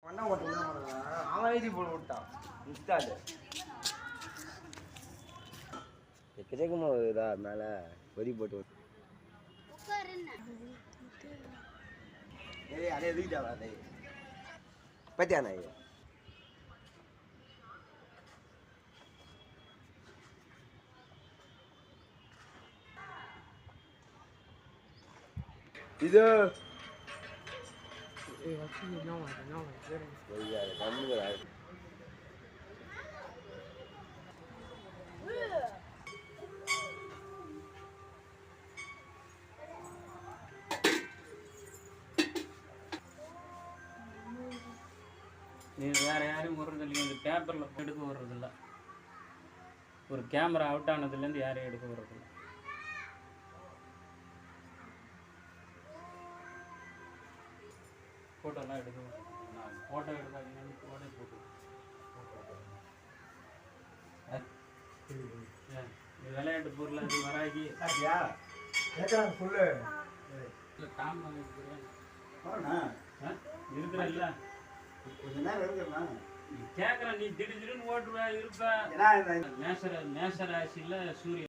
பண்ண ஓட்டுனா அவன் எழுதி போட்டு விட்டான் இன்ஸ்டால் எக்கச்சக்கமா வருதா மேலே பொதி போட்டு ஏய் அதே எதுக்கிட்டாவா அதே பத்தியா நாய் இது நீ வேற யாரும் வர்றதில்லை இந்த பேப்பரில் எடுக்க வர்றதில்ல ஒரு கேமரா அவுட் ஆனதுலேருந்து யாரையும் எடுக்க வர்றதில்ல ஃபோட்டோலாம் எடுக்க நான் ஃபோட்டோ எடுக்காதீங்கன்னு ஃபோட்டோ போட்டு இது விளையாட்டு பொருள் அது வராகி சொல்லு இல்லை காம்பா இருக்கிறல்ல கொஞ்ச நேரம் இருக்குண்ணா கேட்குறேன் நீ திடீர்னு ஓட்டுவ இருப்ப மேசராசியில் சூரியன்